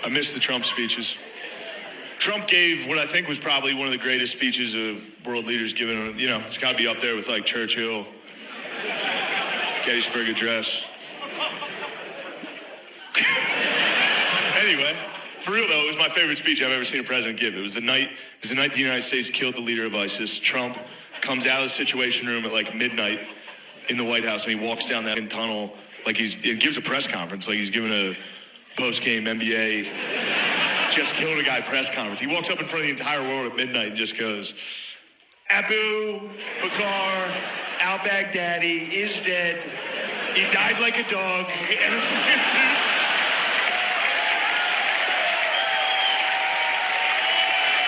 I missed the Trump speeches. Trump gave what I think was probably one of the greatest speeches of world leaders given. You know, it's got to be up there with like Churchill, Gettysburg Address. Anyway, for real though, it was my favorite speech I've ever seen a president give. It was the night the United States killed the leader of ISIS. Trump comes out of the Situation Room at like midnight in the White House, and he walks down that tunnel like he gives a press conference, like he's giving a post-game NBA just killed a guy press conference. He walks up in front of the entire world at midnight and just goes, Abu Bakr al-Baghdadi is dead. He died like a dog.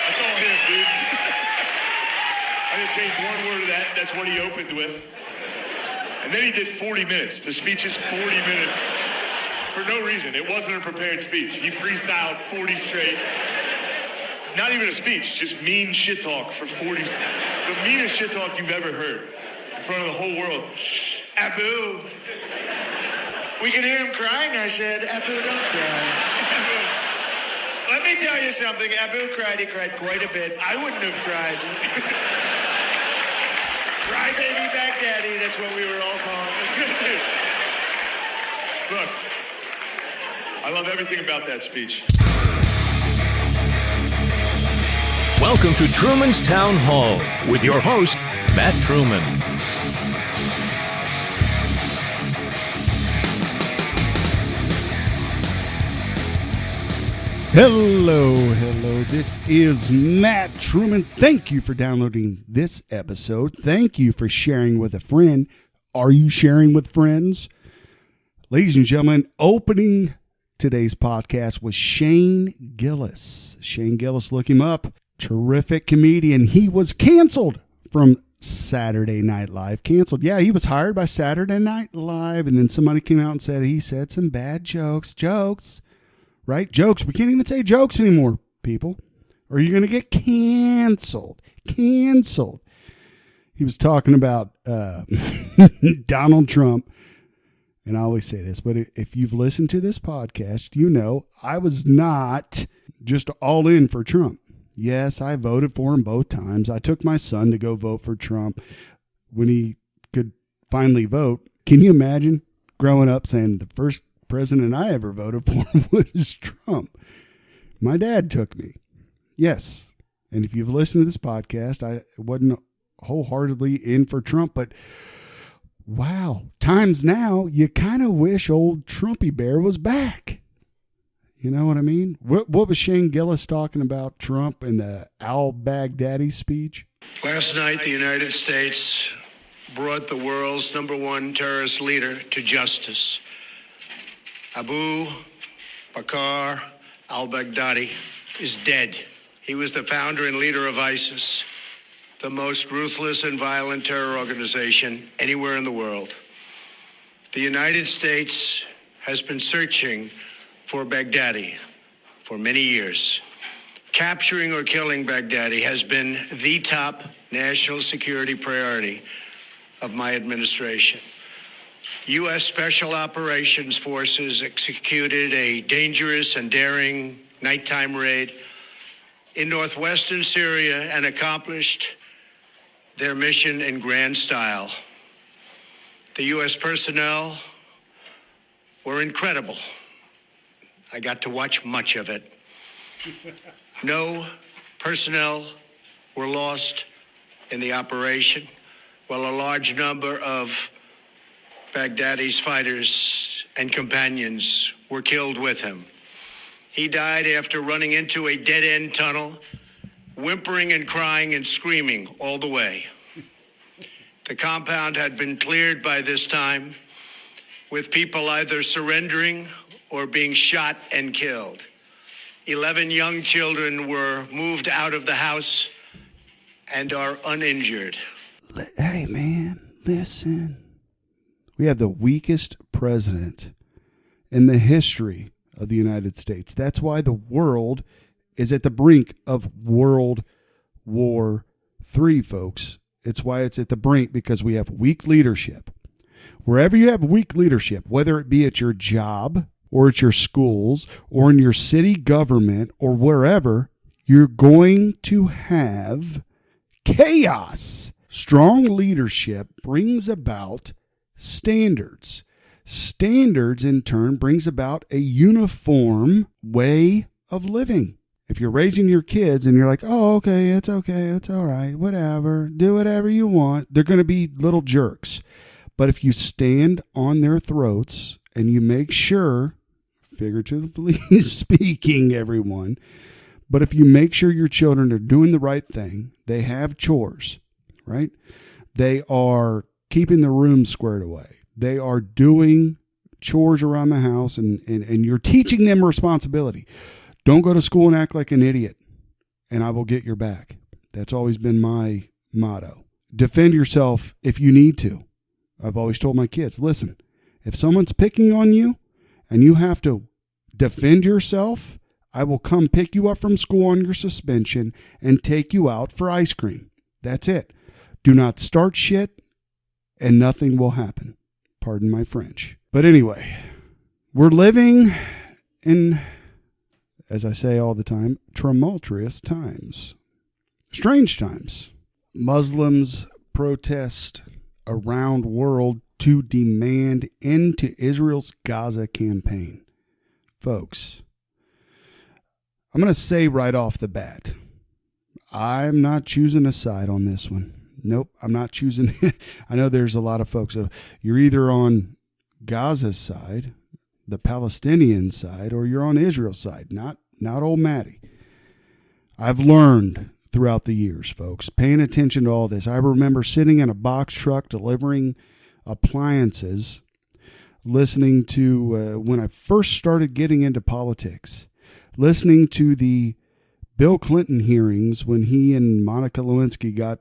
That's all him, dudes. I didn't change one word of that. That's what he opened with. And then he did 40 minutes. The speech is 40 minutes. For no reason. It wasn't a prepared speech. He freestyled 40 straight. Not even a speech, just mean shit talk for 40. The meanest shit talk you've ever heard in front of the whole world. Abu. We can hear him crying. I said, Abu, don't cry. Let me tell you something. Abu cried. He cried quite a bit. I wouldn't have cried. Cry baby Baghdadi. That's what we were all calling it. Look. I love everything about that speech. Welcome to Truman's Town Hall with your host, Matt Truman. Hello. This is Matt Truman. Thank you for downloading this episode. Thank you for sharing with a friend. Are you sharing with friends? Ladies and gentlemen, opening today's podcast was Shane Gillis. Shane Gillis, look him up. Terrific comedian. He was canceled from Saturday Night Live. Canceled. Yeah, he was hired by Saturday Night Live, and then somebody came out and said he said some bad jokes. Jokes, right? Jokes. We can't even say jokes anymore, people. Or you're going to get canceled. Canceled. He was talking about Donald Trump. And I always say this, but if you've listened to this podcast, you know I was not just all in for Trump. Yes, I voted for him both times. I took my son to go vote for Trump when he could finally vote. Can you imagine growing up saying the first president I ever voted for was Trump? My dad took me. Yes. And if you've listened to this podcast, I wasn't wholeheartedly in for Trump, but wow, times now, you kind of wish old Trumpy Bear was back. You know what I mean? What was Shane Gillis talking about Trump in the al-Baghdadi speech? Last night, the United States brought the world's #1 terrorist leader to justice. Abu Bakr al-Baghdadi is dead. He was the founder and leader of ISIS, the most ruthless and violent terror organization anywhere in the world. The United States has been searching for Baghdadi for many years. Capturing or killing Baghdadi has been the top national security priority of my administration. U.S. Special Operations Forces executed a dangerous and daring nighttime raid in northwestern Syria and accomplished their mission in grand style. The U.S. personnel were incredible. I got to watch much of it. No personnel were lost in the operation, while a large number of Baghdadi's fighters and companions were killed with him. He died after running into a dead-end tunnel, whimpering and crying and screaming all the way. The compound had been cleared by this time, with people either surrendering or being shot and killed. 11 young children were moved out of the house and are uninjured. Hey, man, listen. We have the weakest president in the history of the United States. That's why the world is at the brink of World War III, folks. It's why it's at the brink, because we have weak leadership. Wherever you have weak leadership, whether it be at your job, or at your schools, or in your city government, or wherever, you're going to have chaos. Strong leadership brings about standards. Standards, in turn, brings about a uniform way of living. If you're raising your kids and you're like, oh, okay, it's all right, whatever, do whatever you want, they're going to be little jerks. But if you stand on their throats and you make sure, figuratively speaking, everyone, but if you make sure your children are doing the right thing, they have chores, right? They are keeping the room squared away. They are doing chores around the house, and you're teaching them responsibility. Don't go to school and act like an idiot, and I will get your back. That's always been my motto. Defend yourself if you need to. I've always told my kids, listen, if someone's picking on you and you have to defend yourself, I will come pick you up from school on your suspension and take you out for ice cream. That's it. Do not start shit and nothing will happen. Pardon my French. But anyway, we're living in, as I say all the time, tumultuous times. Strange times. Muslims protest around world to demand end to Israel's Gaza campaign. Folks, I'm going to say right off the bat, I'm not choosing a side on this one. Nope, I'm not choosing. I know there's a lot of folks. So you're either on Gaza's side, the Palestinian side, or you're on Israel's side. Not old Matty. I've learned throughout the years, folks, paying attention to all this. I remember sitting in a box truck delivering appliances, listening to, when I first started getting into politics, listening to the Bill Clinton hearings when he and Monica Lewinsky got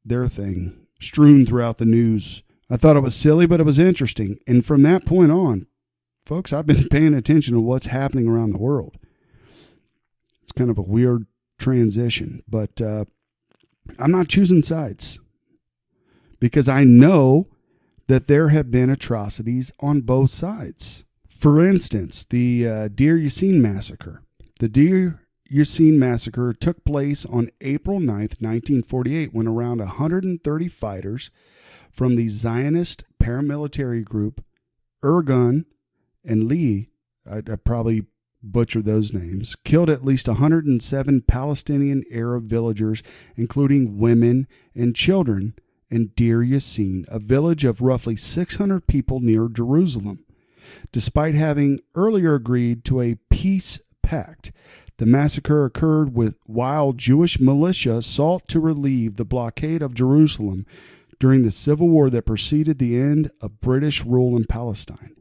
their thing strewn throughout the news. I thought it was silly, but it was interesting. And from that point on, folks, I've been paying attention to what's happening around the world. It's kind of a weird transition, but I'm not choosing sides because I know that there have been atrocities on both sides. For instance, the Deir Yassin massacre. The Deir Yassin massacre took place on April 9th, 1948, when around 130 fighters from the Zionist paramilitary group Irgun and Lee, I probably butchered those names, killed at least 107 Palestinian Arab villagers, including women and children, in Deir Yassin, a village of roughly 600 people near Jerusalem. Despite having earlier agreed to a peace pact, the massacre occurred while Jewish militia sought to relieve the blockade of Jerusalem during the civil war that preceded the end of British rule in Palestine.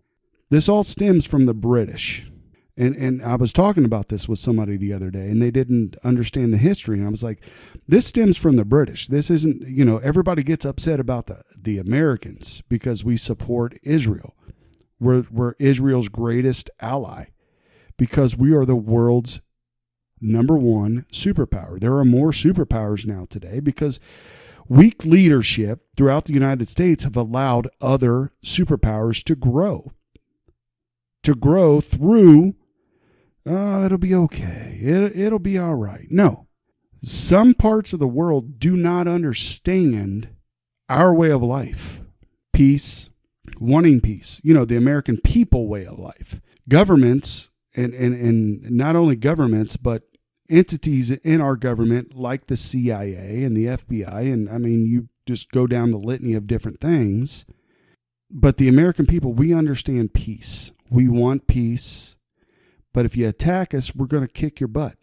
This all stems from the British. And I was talking about this with somebody the other day, and they didn't understand the history. And I was like, this stems from the British. This isn't, everybody gets upset about the Americans because we support Israel. We're Israel's greatest ally because we are the world's number one superpower. There are more superpowers now today because weak leadership throughout the United States have allowed other superpowers to grow. To grow through, it'll be okay. It'll be all right. No. Some parts of the world do not understand our way of life. Peace, wanting peace. The American people way of life. Governments, and not only governments, but entities in our government like the CIA and the FBI, and I mean, you just go down the litany of different things. But the American people, we understand peace. We want peace. But if you attack us, we're going to kick your butt.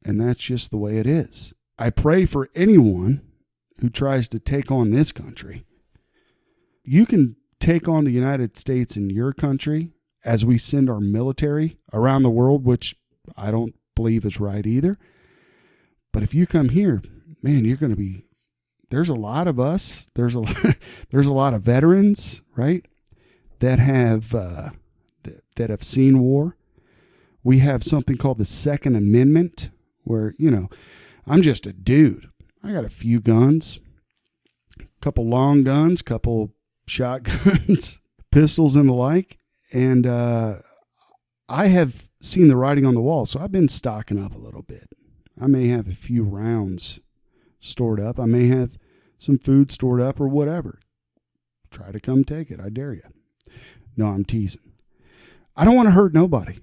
And that's just the way it is. I pray for anyone who tries to take on this country. You can take on the United States in your country as we send our military around the world, which I don't believe is right either. But if you come here, man, you're going to be, there's a lot of us, there's a lot of veterans, right, that have seen war. We have something called the Second Amendment where, I'm just a dude. I got a few guns, a couple long guns, couple shotguns, pistols and the like. And I have seen the writing on the wall, so I've been stocking up a little bit. I may have a few rounds stored up. I may have some food stored up or whatever. Try to come take it. I dare you. No, I'm teasing. I don't want to hurt nobody.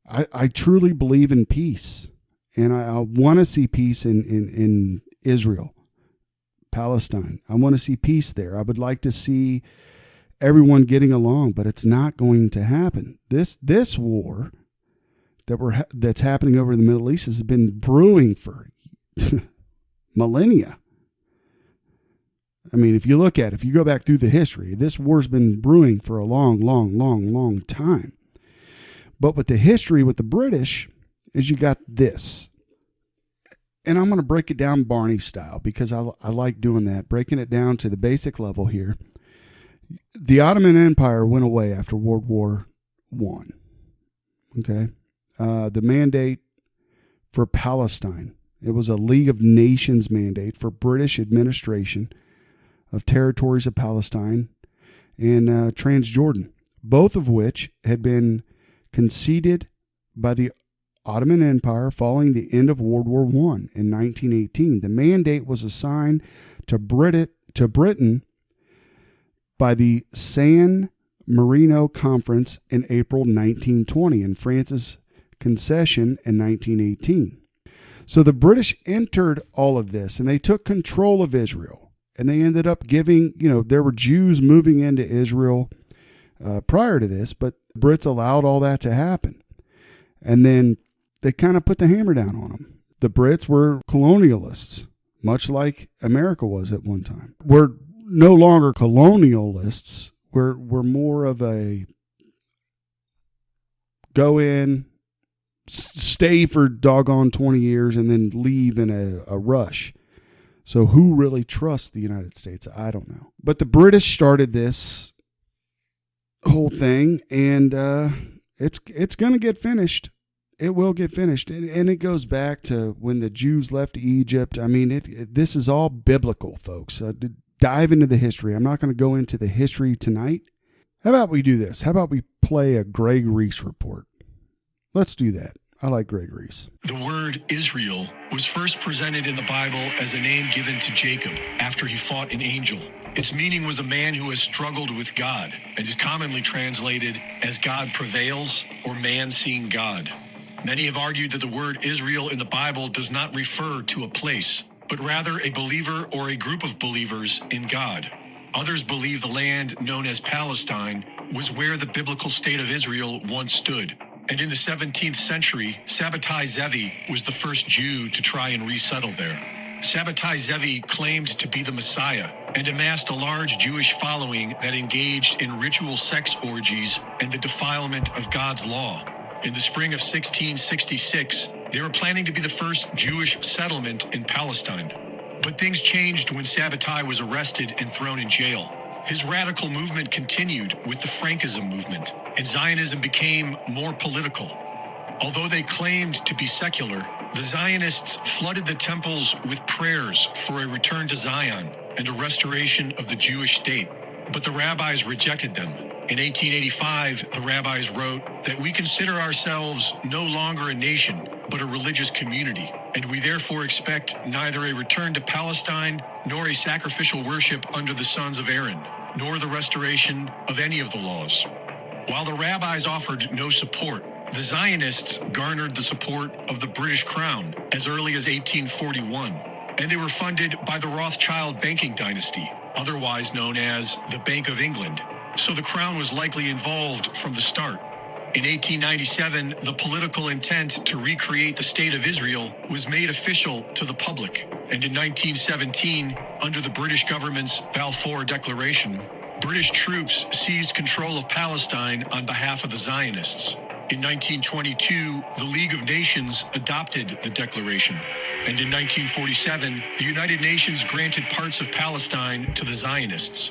I truly believe in peace, and I want to see peace in Israel, Palestine. I want to see peace there. I would like to see everyone getting along, but it's not going to happen. This war that's happening over in the Middle East has been brewing for millennia. I mean, if you look at it, if you go back through the history, this war's been brewing for a long time. But with the history with the British is you got this. And I'm going to break it down Barney style because I like doing that, breaking it down to the basic level here. The Ottoman Empire went away after World War I. Okay? The mandate for Palestine, it was a League of Nations mandate for British administration of territories of Palestine and Transjordan, both of which had been conceded by the Ottoman Empire following the end of World War I in 1918. The mandate was assigned to Britain by the San Marino Conference in April 1920 and France's concession in 1918. So the British entered all of this and they took control of Israel, and they ended up giving, there were Jews moving into Israel prior to this, but the Brits allowed all that to happen. And then they kind of put the hammer down on them. The Brits were colonialists, much like America was at one time. We're no longer colonialists. We're more of a go in, stay for doggone 20 years, and then leave in a rush. So who really trusts the United States? I don't know. But the British started this whole thing, and it's going to get finished. It will get finished. And it goes back to when the Jews left Egypt. I mean, this is all biblical, folks. Dive into the history. I'm not going to go into the history tonight. How about we do this? How about we play a Greg Reese report? Let's do that. I like Greg Reese. The word Israel was first presented in the Bible as a name given to Jacob after he fought an angel. Its meaning was a man who has struggled with God and is commonly translated as God prevails or man seeing God. Many have argued that the word Israel in the Bible does not refer to a place, but rather a believer or a group of believers in God. Others believe the land known as Palestine was where the biblical state of Israel once stood. And in the 17th century, Sabbatai Zevi was the first Jew to try and resettle there. Sabbatai Zevi claimed to be the Messiah and amassed a large Jewish following that engaged in ritual sex orgies and the defilement of God's law. In the spring of 1666, they were planning to be the first Jewish settlement in Palestine. But things changed when Sabbatai was arrested and thrown in jail. His radical movement continued with the Frankism movement, and Zionism became more political. Although they claimed to be secular, the Zionists flooded the temples with prayers for a return to Zion and a restoration of the Jewish state. But the rabbis rejected them. In 1885, the rabbis wrote that we consider ourselves no longer a nation, but a religious community, and we therefore expect neither a return to Palestine nor a sacrificial worship under the sons of Aaron, nor the restoration of any of the laws. While the rabbis offered no support, the Zionists garnered the support of the British Crown as early as 1841, and they were funded by the Rothschild banking dynasty, otherwise known as the Bank of England. So the Crown was likely involved from the start. In 1897, the political intent to recreate the State of Israel was made official to the public. And in 1917, under the British government's Balfour Declaration, British troops seized control of Palestine on behalf of the Zionists. In 1922, the League of Nations adopted the declaration. And in 1947, the United Nations granted parts of Palestine to the Zionists.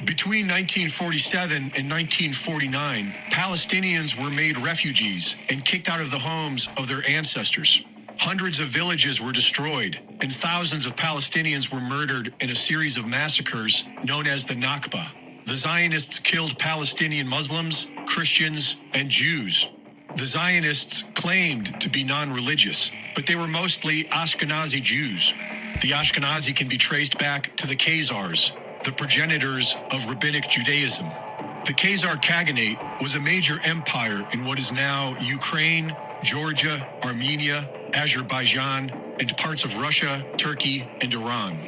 Between 1947 and 1949, Palestinians were made refugees and kicked out of the homes of their ancestors. Hundreds of villages were destroyed, and thousands of Palestinians were murdered in a series of massacres known as the Nakba. The Zionists killed Palestinian Muslims, Christians, and Jews. The Zionists claimed to be non-religious, but they were mostly Ashkenazi Jews. The Ashkenazi can be traced back to the Khazars, the progenitors of Rabbinic Judaism. The Khazar Khaganate was a major empire in what is now Ukraine, Georgia, Armenia, Azerbaijan, and parts of Russia, Turkey, and Iran.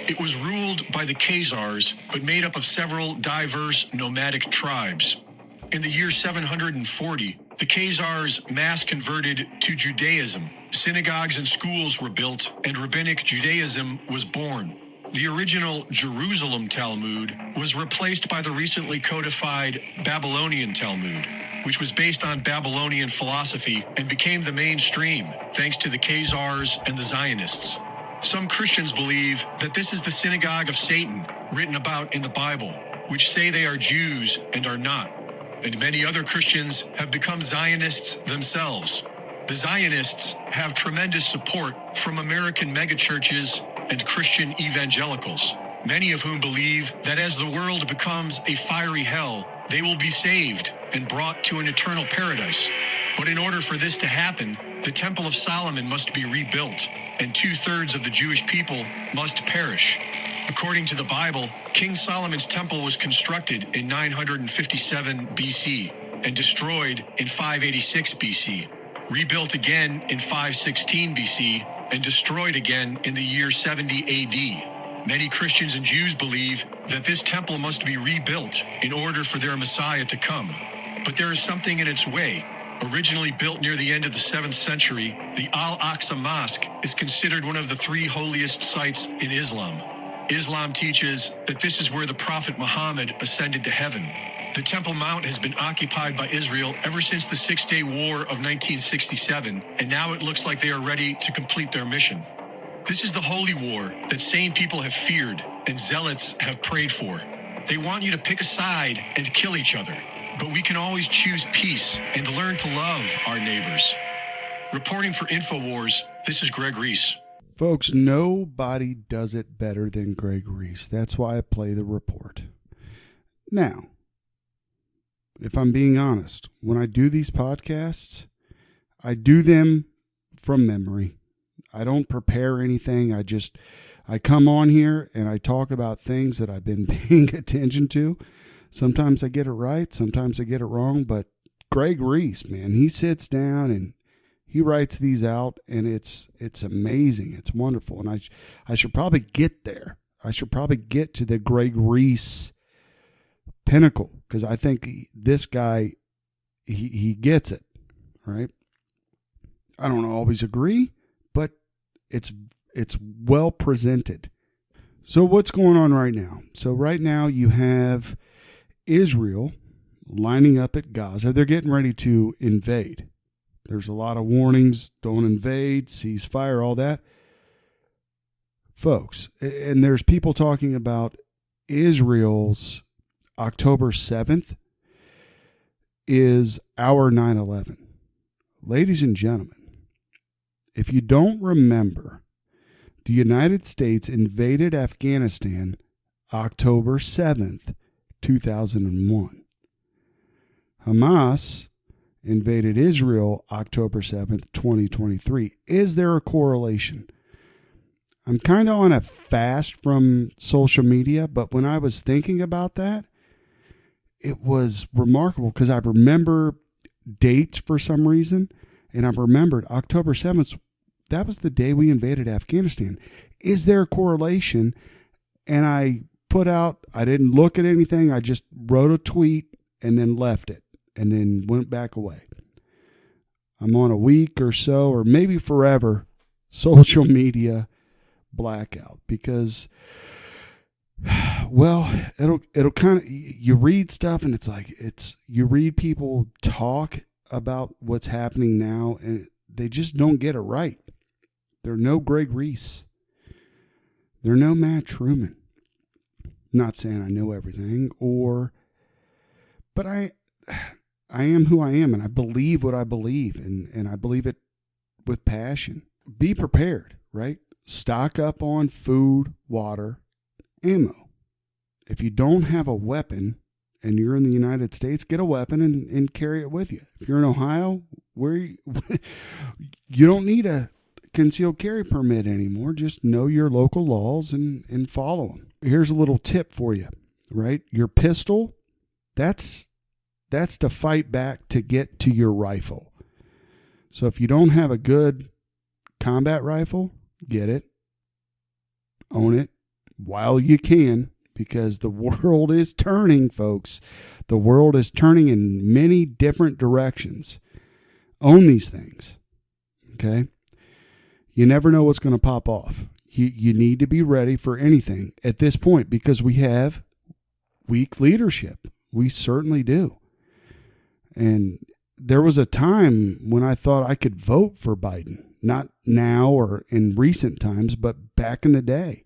It was ruled by the Khazars, but made up of several diverse nomadic tribes. In the year 740, the Khazars mass converted to Judaism. Synagogues and schools were built, and Rabbinic Judaism was born. The original Jerusalem Talmud was replaced by the recently codified Babylonian Talmud, which was based on Babylonian philosophy and became the mainstream thanks to the Khazars and the Zionists. Some Christians believe that this is the synagogue of Satan, written about in the Bible, which say they are Jews and are not. And many other Christians have become Zionists themselves. The Zionists have tremendous support from American megachurches and Christian evangelicals, many of whom believe that as the world becomes a fiery hell, they will be saved and brought to an eternal paradise. But in order for this to happen, the Temple of Solomon must be rebuilt, and 2/3 of the Jewish people must perish. According to the Bible, King Solomon's temple was constructed in 957 BC and destroyed in 586 BC, rebuilt again in 516 BC, and destroyed again in the year 70 AD. Many Christians and Jews believe that this temple must be rebuilt in order for their Messiah to come. But there is something in its way. Originally built near the end of the 7th century, the Al-Aqsa Mosque is considered one of the 3 holiest sites in Islam. Islam teaches that this is where the Prophet Muhammad ascended to heaven. The Temple Mount has been occupied by Israel ever since the Six-Day War of 1967, and now it looks like they are ready to complete their mission. This is the holy war that sane people have feared and zealots have prayed for. They want you to pick a side and kill each other, but we can always choose peace and learn to love our neighbors. Reporting for InfoWars, this is Greg Reese. Folks, nobody does it better than Greg Reese. That's why I play the report. Now, if I'm being honest, when I do these podcasts, I do them from memory. I don't prepare anything. I come on here and I talk about things that I've been paying attention to. Sometimes I get it right, sometimes I get it wrong, but Greg Reese, man, he sits down and he writes these out, and it's amazing. It's wonderful, and I should probably get there. I should probably get to the Greg Reese pinnacle, because I think this guy, he gets it, right? I don't always agree, but it's well presented. So what's going on right now? So right now you have Israel lining up at Gaza. They're getting ready to invade. There's a lot of warnings, don't invade, ceasefire, all that. Folks, and there's people talking about Israel's October 7th is our 9/11. Ladies and gentlemen, if you don't remember, the United States invaded Afghanistan October 7th, 2001. Hamas invaded Israel October 7th, 2023. Is there a correlation? I'm kind of on a fast from social media, but when I was thinking about that, it was remarkable because I remember dates for some reason, and I remembered October 7th, that was the day we invaded Afghanistan. Is there a correlation? And I didn't look at anything, I just wrote a tweet and then left it. And then went back away. I'm on a week or so, or maybe forever, social media blackout because, well, it'll kind of, you read stuff and you read people talk about what's happening now and they just don't get it right. They're no Greg Reese. They're no Matt Truman. Not saying I know everything but I am who I am, and I believe what I believe, and I believe it with passion. Be prepared, right? Stock up on food, water, ammo. If you don't have a weapon and you're in the United States, get a weapon and carry it with you. If you're in Ohio, where you don't need a concealed carry permit anymore. Just know your local laws and follow them. Here's a little tip for you, right? Your pistol, that's to fight back to get to your rifle. So if you don't have a good combat rifle, get it, own it while you can, because the world is turning, folks. The world is turning in many different directions. Own these things, okay? You never know what's going to pop off. You need to be ready for anything at this point, because we have weak leadership. We certainly do. And there was a time when I thought I could vote for Biden. Not now or in recent times, but back in the day.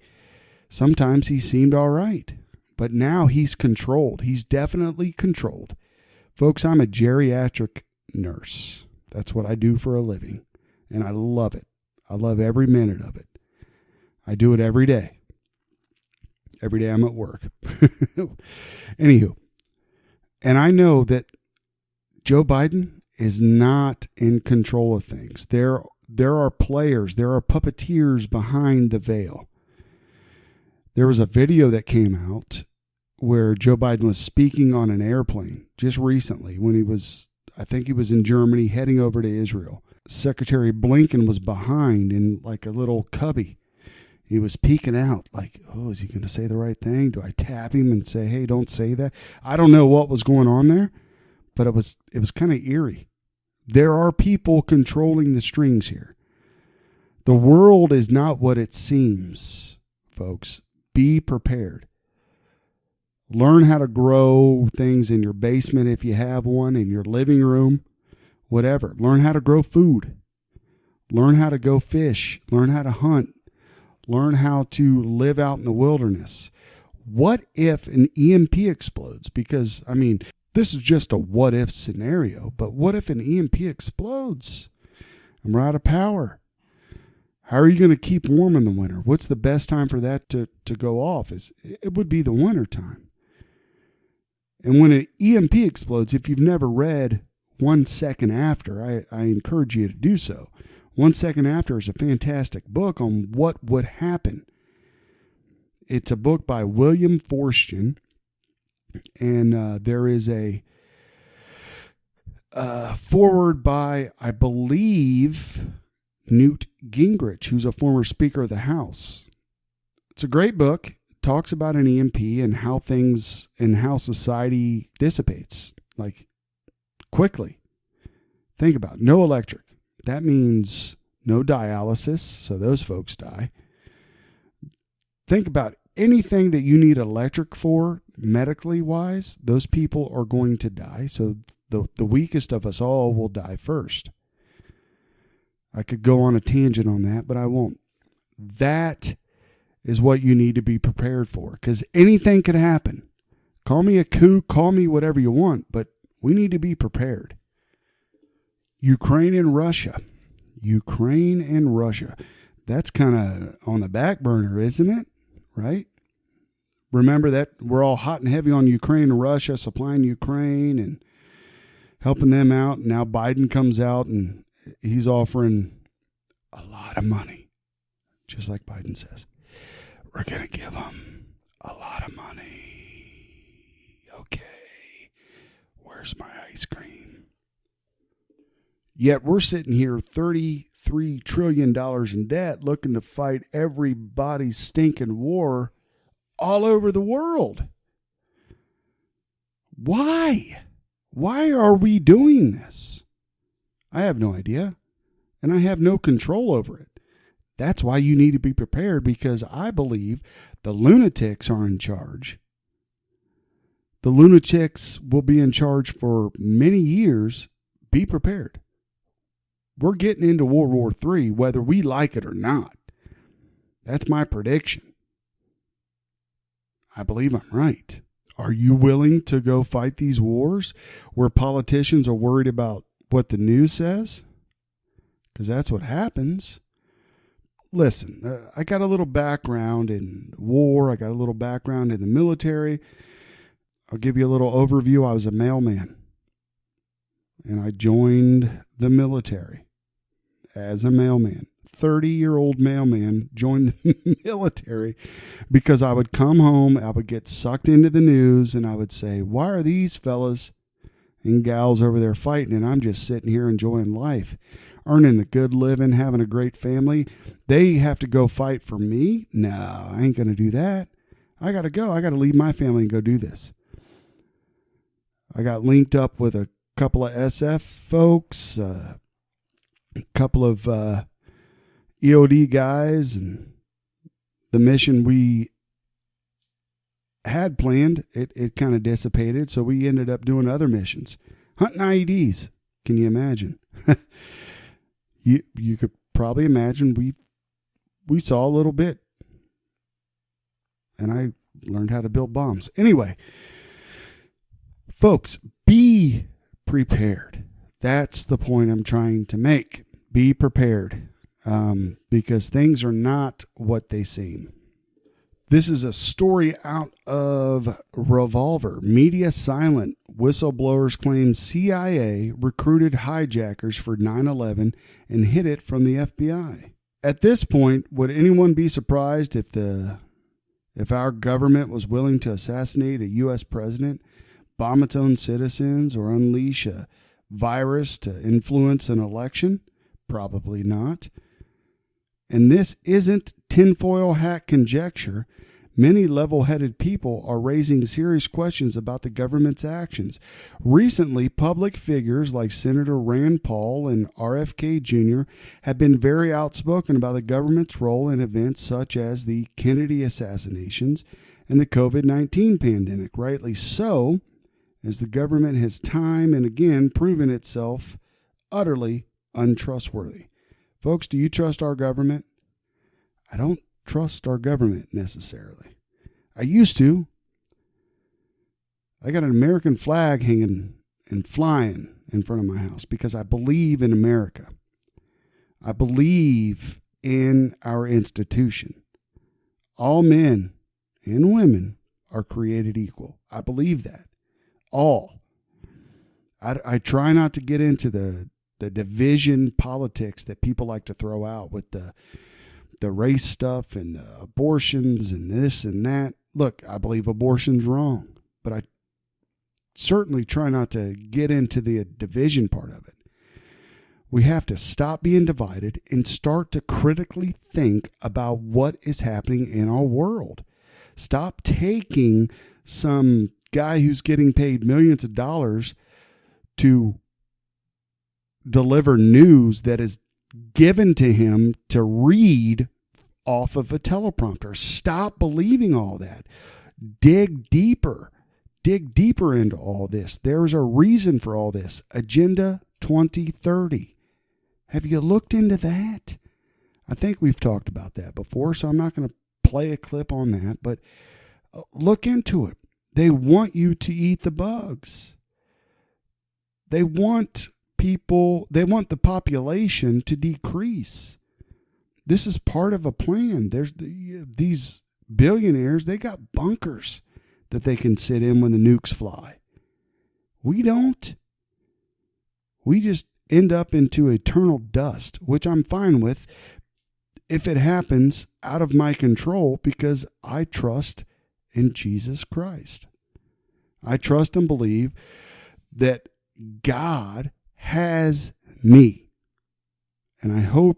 Sometimes he seemed all right. But now he's controlled. He's definitely controlled. Folks, I'm a geriatric nurse. That's what I do for a living. And I love it. I love every minute of it. I do it every day. Every day I'm at work. Anywho. And I know that Joe Biden is not in control of things. There are players, there are puppeteers behind the veil. There was a video that came out where Joe Biden was speaking on an airplane just recently when I think he was in Germany heading over to Israel. Secretary Blinken was behind in like a little cubby. He was peeking out like, oh, is he going to say the right thing? Do I tap him and say, hey, don't say that? I don't know what was going on there, but it was kind of eerie. There are people controlling the strings here. The world is not what it seems, folks. Be prepared. Learn how to grow things in your basement if you have one, in your living room, whatever. Learn how to grow food. Learn how to go fish. Learn how to hunt. Learn how to live out in the wilderness. What if an EMP explodes? Because, I mean, this is just a what if scenario, but what if an EMP explodes and we're out of power? How are you going to keep warm in the winter? What's the best time for that to go off? It would be the winter time. And when an EMP explodes, if you've never read 1 Second After, I encourage you to do so. 1 Second After is a fantastic book on what would happen. It's a book by William Forstchen, and there is a foreword by, I believe, Newt Gingrich, who's a former Speaker of the House. It's a great book. It talks about an EMP and how things and how society dissipates, like, quickly. Think about it. No electric. That means no dialysis, so those folks die. Think about anything that you need electric for, medically wise, those people are going to die. So the weakest of us all will die first. I could go on a tangent on that, but I won't. That is what you need to be prepared for, because anything could happen. Call me a kook, call me whatever you want, but we need to be prepared. Ukraine and Russia. That's kind of on the back burner, isn't it? Right? Remember that we're all hot and heavy on Ukraine and Russia, supplying Ukraine and helping them out. Now Biden comes out and he's offering a lot of money, just like Biden says. We're going to give them a lot of money. Okay, where's my ice cream? Yet we're sitting here $33 trillion in debt looking to fight everybody's stinking war all over the world. Why? Why are we doing this? I have no idea, and I have no control over it. That's why you need to be prepared, because I believe the lunatics are in charge. The lunatics will be in charge for many years. Be prepared. We're getting into World War III, whether we like it or not. That's my prediction. I believe I'm right. Are you willing to go fight these wars where politicians are worried about what the news says? Because that's what happens. Listen, I got a little background in war. I got a little background in the military. I'll give you a little overview. I was a mailman. and I joined the military as a mailman. 30-year-old mailman joined the military because I would come home, I would get sucked into the news, and I would say, why are these fellas and gals over there fighting, and I'm just sitting here enjoying life, earning a good living, having a great family? They have to go fight for me? No, I ain't going to do that. I got to go. I got to leave my family and go do this. I got linked up with a couple of SF folks, a couple of EOD guys, and the mission we had planned, it kind of dissipated, so we ended up doing other missions. Hunting IEDs. Can you imagine? You could probably imagine we saw a little bit. And I learned how to build bombs. Anyway, folks, be prepared. That's the point I'm trying to make. Be prepared, because things are not what they seem. This is a story out of Revolver. Media silent. Whistleblowers claim CIA recruited hijackers for 9/11 and hid it from the FBI. At this point, would anyone be surprised if our government was willing to assassinate a U.S. president, bomb its own citizens, or unleash a virus to influence an election? Probably not. And this isn't tinfoil hat conjecture. Many level-headed people are raising serious questions about the government's actions. Recently, public figures like Senator Rand Paul and RFK Jr. have been very outspoken about the government's role in events such as the Kennedy assassinations and the COVID-19 pandemic. Rightly so, as the government has time and again proven itself utterly untrustworthy. Folks, do you trust our government? I don't trust our government necessarily. I used to. I got an American flag hanging and flying in front of my house because I believe in America. I believe in our institution. All men and women are created equal. I believe that. All. I try not to get into the division politics that people like to throw out with the race stuff and the abortions and this and that. Look, I believe abortion's wrong, but I certainly try not to get into the division part of it. We have to stop being divided and start to critically think about what is happening in our world. Stop taking some guy who's getting paid millions of dollars to deliver news that is given to him to read off of a teleprompter. Stop believing all that. Dig deeper. Dig deeper into all this. There's a reason for all this. Agenda 2030. Have you looked into that? I think we've talked about that before, so I'm not going to play a clip on that, but look into it. They want you to eat the bugs. They want the population to decrease. This is part of a plan. There's these billionaires, they got bunkers that they can sit in when the nukes fly. We don't. We just end up into eternal dust, which I'm fine with if it happens out of my control, because I trust in Jesus Christ. I trust and believe that God has me. And I hope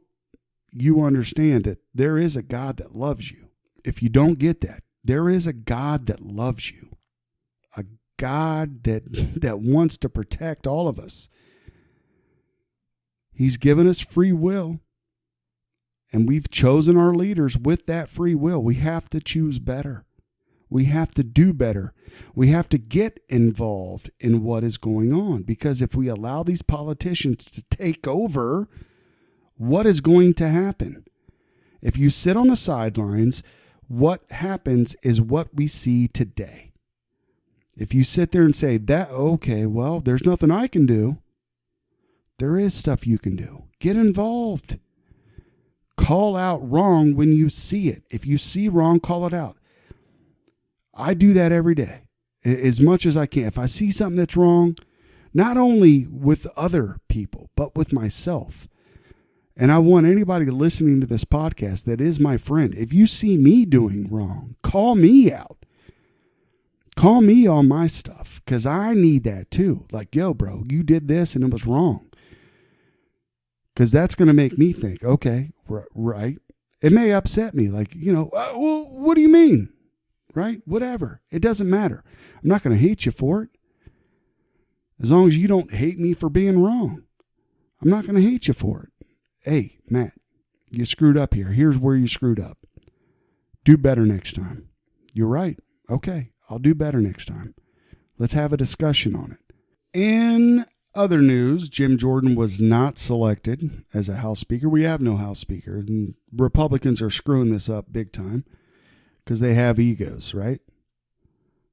you understand that there is a God that loves you. If you don't get that, there is a God that loves you. A God that wants to protect all of us. He's given us free will. And we've chosen our leaders with that free will. We have to choose better. We have to do better. We have to get involved in what is going on. Because if we allow these politicians to take over, what is going to happen? If you sit on the sidelines, what happens is what we see today. If you sit there and say, okay, well, there's nothing I can do. There is stuff you can do. Get involved. Call out wrong when you see it. If you see wrong, call it out. I do that every day, as much as I can. If I see something that's wrong, not only with other people, but with myself. And I want anybody listening to this podcast that is my friend, if you see me doing wrong, call me out. Call me on my stuff, because I need that too. Like, yo, bro, you did this and it was wrong. Because that's going to make me think, okay, right. It may upset me. Like, well, what do you mean? Right? Whatever. It doesn't matter. I'm not going to hate you for it. As long as you don't hate me for being wrong. I'm not going to hate you for it. Hey, Matt, you screwed up here. Here's where you screwed up. Do better next time. You're right. Okay, I'll do better next time. Let's have a discussion on it. In other news, Jim Jordan was not selected as a House Speaker. We have no House Speaker. And Republicans are screwing this up big time because they have egos, right?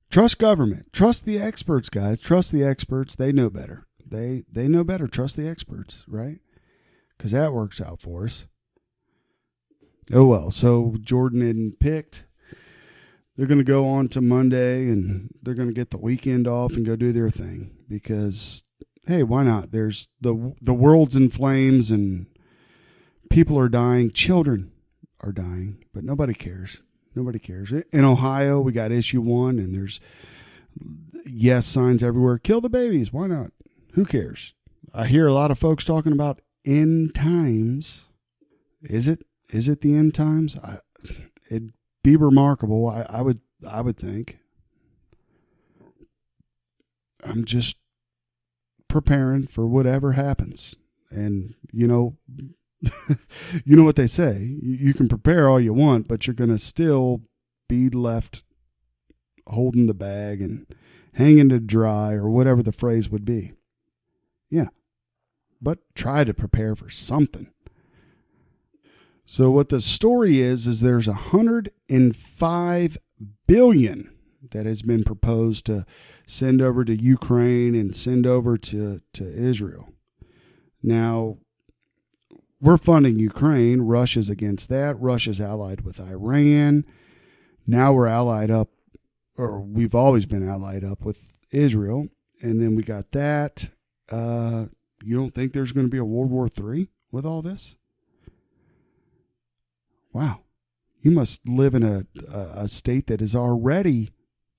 Trust government. Trust the experts, guys. Trust the experts. They know better. They know better. Trust the experts, right? Because that works out for us. Oh, well. So Jordan isn't picked. They're going to go on to Monday, and they're going to get the weekend off and go do their thing. Because, hey, why not? There's the world's in flames, and people are dying. Children are dying, but nobody cares. Nobody cares. In Ohio, we got issue 1, and there's yes signs everywhere. Kill the babies. Why not? Who cares? I hear a lot of folks talking about end times. Is it the end times? It'd be remarkable. I would think. I'm just preparing for whatever happens. And you know what they say. You can prepare all you want, but you're going to still be left holding the bag and hanging to dry, or whatever the phrase would be. Yeah. But try to prepare for something. So what the story is there's $105 billion that has been proposed to send over to Ukraine and send over to Israel. Now, we're funding Ukraine. Russia's against that. Russia's allied with Iran. Now we're allied up, or we've always been allied up with Israel. And then we got that. You don't think there's going to be a World War III with all this? Wow. You must live in a state that has already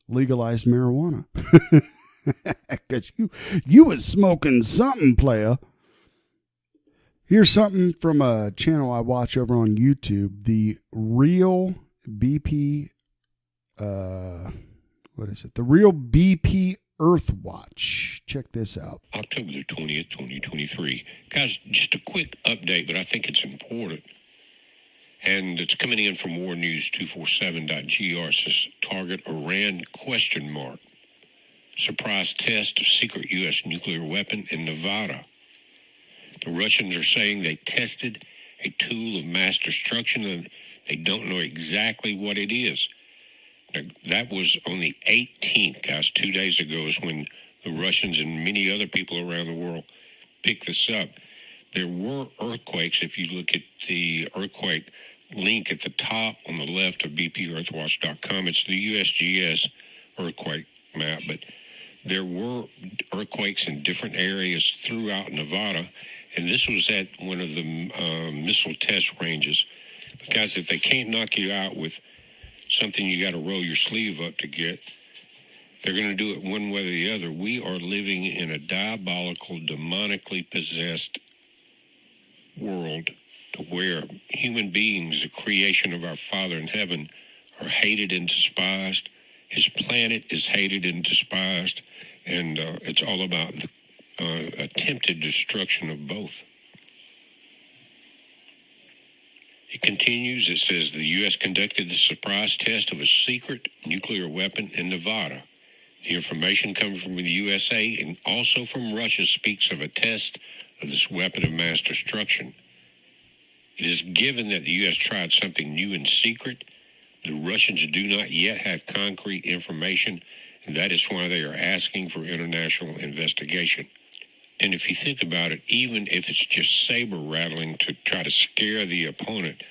legalized marijuana. Because you was smoking something, playa. Here's something from a channel I watch over on YouTube. The Real BP, what is it? The Real BP Earth Watch. Check this out. October the 20th, 2023. Guys, just a quick update, but I think it's important. And it's coming in from warnews247.gr. It says, target Iran ? Surprise test of secret U.S. nuclear weapon in Nevada. The Russians are saying they tested a tool of mass destruction, and they don't know exactly what it is. Now, that was on the 18th, guys. 2 days ago is when the Russians and many other people around the world picked this up. There were earthquakes. If you look at the earthquake link at the top on the left of bpearthwatch.com, it's the USGS earthquake map. But there were earthquakes in different areas throughout Nevada, and this was at one of the missile test ranges. But guys, if they can't knock you out with something you got to roll your sleeve up to get, they're going to do it one way or the other. We are living in a diabolical, demonically possessed world to where human beings, the creation of our Father in heaven, are hated and despised. His planet is hated and despised, and it's all about the attempted destruction of both. It continues. It says the U.S. conducted the surprise test of a secret nuclear weapon in Nevada. The information coming from the USA and also from Russia speaks of a test of this weapon of mass destruction. It is given that the U.S. tried something new in secret. The Russians do not yet have concrete information, and that is why they are asking for international investigation. And if you think about it, even if it's just saber rattling to try to scare the opponent,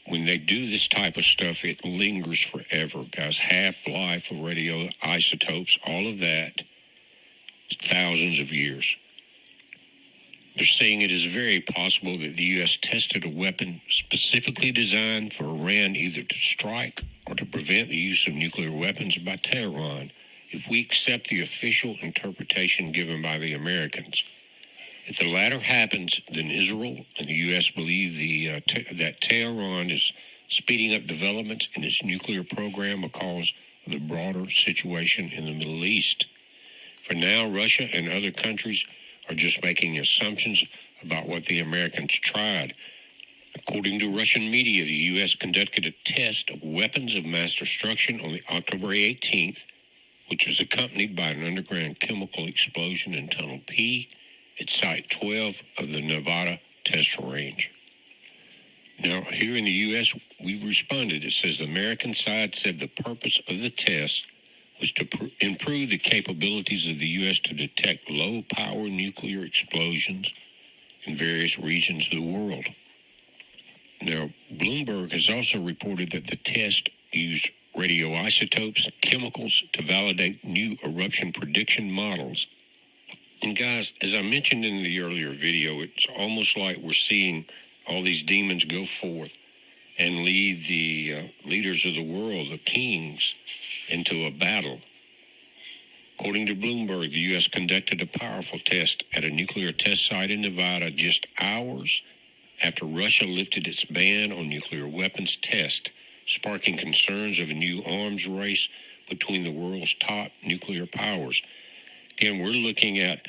when they do this type of stuff, it lingers forever, guys. Half-life of radioisotopes, all of that. thousands of years. They're saying it is very possible that the U.S. tested a weapon specifically designed for Iran either to strike or to prevent the use of nuclear weapons by Tehran, if we accept the official interpretation given by the Americans. If the latter happens, then Israel and the U.S. believe that Tehran is speeding up developments in its nuclear program because of the broader situation in the Middle East. For now, Russia and other countries are just making assumptions about what the Americans tried. According to Russian media, the U.S. conducted a test of weapons of mass destruction on October 18th, which was accompanied by an underground chemical explosion in Tunnel P at Site 12 of the Nevada test range. Now, here in the U.S., we've responded. It says the American side said the purpose of the test was to improve the capabilities of the U.S. to detect low-power nuclear explosions in various regions of the world. Now, Bloomberg has also reported that the test used radioisotopes, chemicals to validate new eruption prediction models. And guys, as I mentioned in the earlier video, it's almost like we're seeing all these demons go forth and lead the leaders of the world, the kings, into a battle. According to Bloomberg, the U.S. conducted a powerful test at a nuclear test site in Nevada just hours after Russia lifted its ban on nuclear weapons tests, sparking concerns of a new arms race between the world's top nuclear powers. Again, we're looking at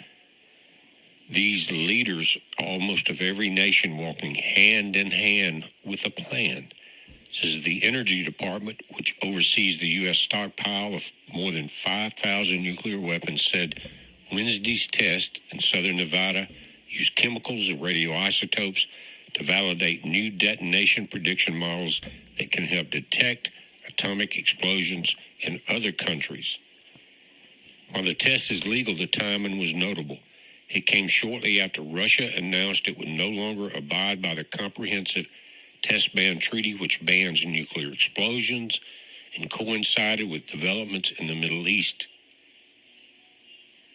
these leaders, almost of every nation, walking hand in hand with a plan. It says the Energy Department, which oversees the U.S. stockpile of more than 5,000 nuclear weapons, said Wednesday's test in southern Nevada used chemicals and radioisotopes to validate new detonation prediction models that can help detect atomic explosions in other countries. While the test is legal, the timing was notable. It came shortly after Russia announced it would no longer abide by the Comprehensive Test Ban Treaty, which bans nuclear explosions, and coincided with developments in the Middle East.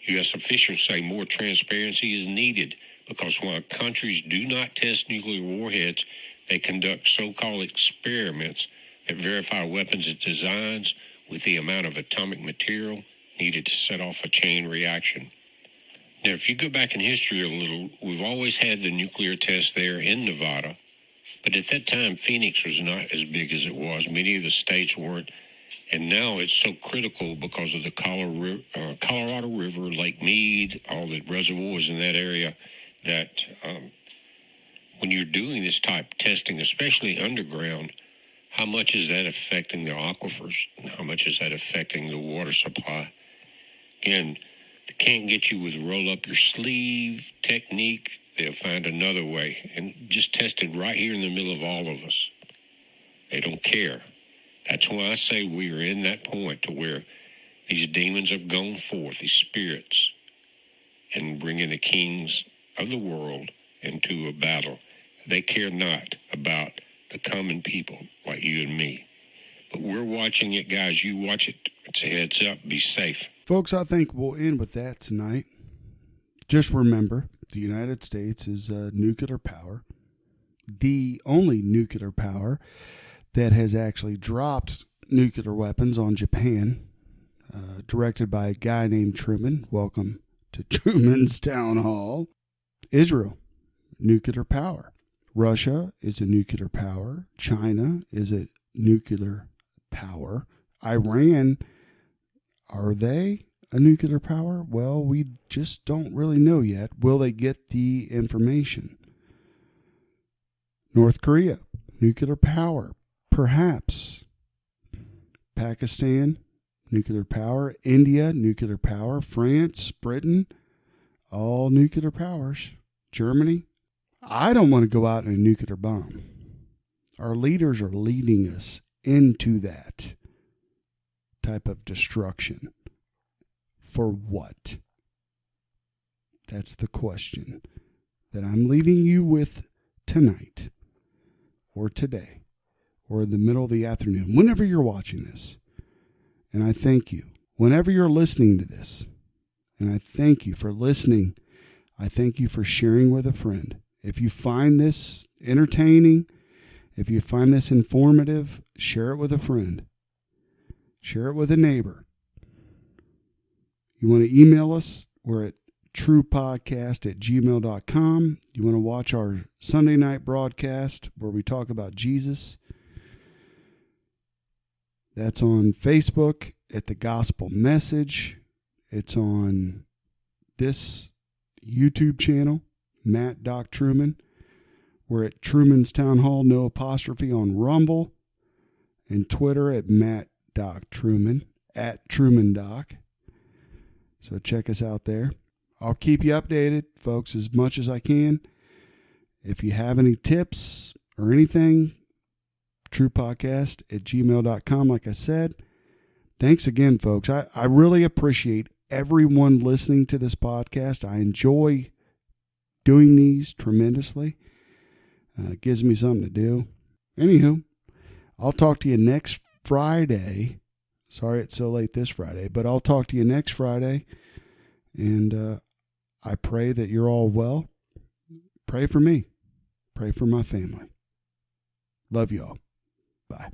U.S. officials say more transparency is needed because while countries do not test nuclear warheads, they conduct so-called experiments that verify weapons and designs with the amount of atomic material needed to set off a chain reaction. Now, if you go back in history a little, we've always had the nuclear test there in Nevada, but at that time, Phoenix was not as big as it was. Many of the states weren't, and now it's so critical because of the Colorado River, Lake Mead, all the reservoirs in that area, that when you're doing this type of testing, especially underground, how much is that affecting the aquifers? And how much is that affecting the water supply? Again, they can't get you with roll-up-your-sleeve technique. They'll find another way. And just tested right here in the middle of all of us. They don't care. That's why I say we are in that point to where these demons have gone forth, these spirits, and bringing the kings of the world into a battle. They care not about the common people like you and me. But we're watching it, guys. You watch it. It's a heads up. Be safe. Folks, I think we'll end with that tonight. Just remember, the United States is a nuclear power, the only nuclear power that has actually dropped nuclear weapons on Japan, directed by a guy named Truman. Welcome to Truman's Town Hall. Israel, nuclear power. Russia is a nuclear power. China is a nuclear power. Iran, are they a nuclear power? Well, we just don't really know yet. Will they get the information? North Korea, nuclear power. Perhaps. Pakistan, nuclear power. India, nuclear power. France, Britain, all nuclear powers. Germany, I don't want to go out in a nuclear bomb. Our leaders are leading us into that type of destruction. For what? That's the question that I'm leaving you with tonight, or today, or in the middle of the afternoon, whenever you're watching this. And I thank you. Whenever you're listening to this, And I thank you for listening. I thank you for sharing with a friend. If you find this entertaining, if you find this informative, share it with a friend. Share it with a neighbor. You want to email us? We're at truepodcast@gmail.com. You want to watch our Sunday night broadcast where we talk about Jesus? That's on Facebook at The Gospel Message. It's on this YouTube channel, Matt Doc Truman. We're at Truman's Town Hall, no apostrophe, on Rumble, and Twitter at Matt Doc Truman, at Truman Doc. So check us out there. I'll keep you updated, folks, as much as I can. If you have any tips or anything, truepodcast@gmail.com, like I said. Thanks again, folks. I really appreciate everyone listening to this podcast. I enjoy doing these tremendously. It gives me something to do. Anywho, I'll talk to you next Friday. Sorry it's so late this Friday, but I'll talk to you next Friday. And I pray that you're all well. Pray for me. Pray for my family. Love you all. Bye.